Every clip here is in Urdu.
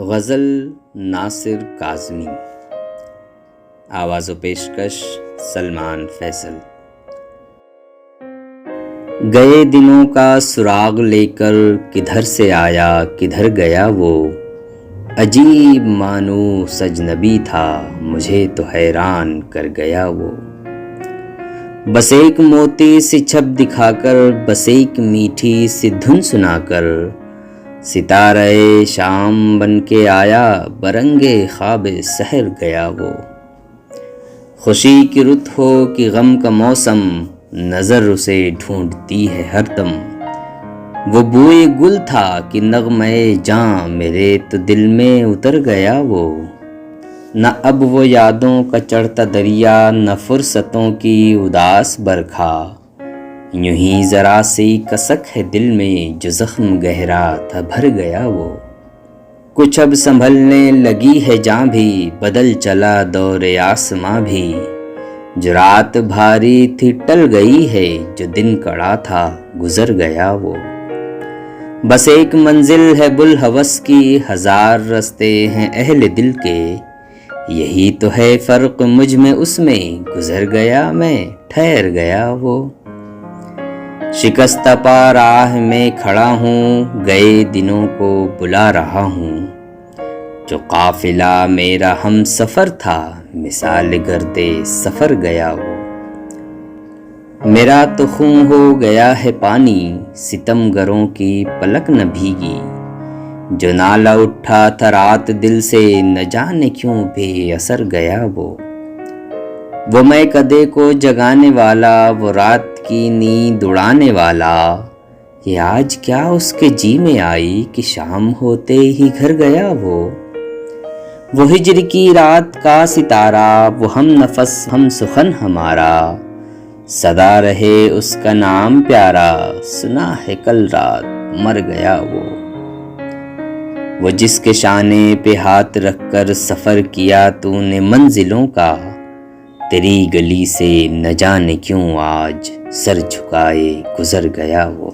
غزل ناصر کاظمی، آواز و پیشکش سلمان فیصل۔ گئے دنوں کا سراغ لے کر کدھر سے آیا کدھر گیا وہ، عجیب مانوس اجنبی تھا مجھے تو حیران کر گیا وہ۔ بس ایک موتی سی چھپ دکھا کر، بس ایک میٹھی سی دھن سنا کر، ستارہ شام بن کے آیا برنگے خواب سحر گیا وہ۔ خوشی کی رت ہو کہ غم کا موسم، نظر اسے ڈھونڈتی ہے ہر دم۔ وہ بوئے گل تھا کہ نغمہ جاں، میرے تو دل میں اتر گیا وہ۔ نہ اب وہ یادوں کا چڑھتا دریا، نہ فرصتوں کی اداس برکھا، یوں ہی ذرا سی کسک ہے دل میں، جو زخم گہرا تھا بھر گیا وہ۔ کچھ اب سنبھلنے لگی ہے جاں بھی، بدل چلا دور آسماں بھی، جو رات بھاری تھی ٹل گئی ہے، جو دن کڑا تھا گزر گیا وہ۔ بس ایک منزل ہے بوالہوس کی، ہزار رستے ہیں اہل دل کے، یہی تو ہے فرق مجھ میں اس میں، گزر گیا میں ٹھہر گیا وہ۔ شکستہ پا راہ میں کھڑا ہوں، گئے دنوں کو بلا رہا ہوں، جو قافلہ میرا ہم سفر تھا، مثال گرد سفر گیا وہ۔ میرا تو خون ہو گیا ہے پانی، ستم گروں کی پلک نہ بھیگی، جو نالا اٹھا تھا رات دل سے، نہ جانے کیوں بے اثر گیا وہ۔ وہ میں کدے کو جگانے والا، وہ رات کی نیند اڑانے والا، یہ آج کیا اس کے جی میں آئی کہ شام ہوتے ہی گھر گیا وہ۔ وہ ہجر کی رات کا ستارہ، وہ ہم نفس ہم سخن ہمارا، سدا رہے اس کا نام پیارا، سنا ہے کل رات مر گیا وہ۔ وہ جس کے شانے پہ ہاتھ رکھ کر سفر کیا تو نے منزلوں کا، تیری گلی سے نہ جانے کیوں آج سر جھکائے گزر گیا وہ۔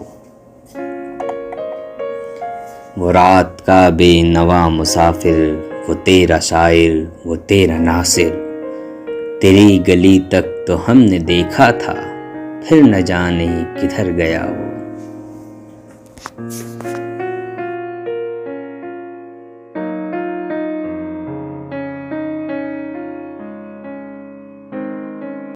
وہ رات کا بے نوا مسافر، وہ تیرا شاعر وہ تیرا ناصر، تیری گلی تک تو ہم نے دیکھا تھا، پھر نہ جانے کدھر گیا وہ۔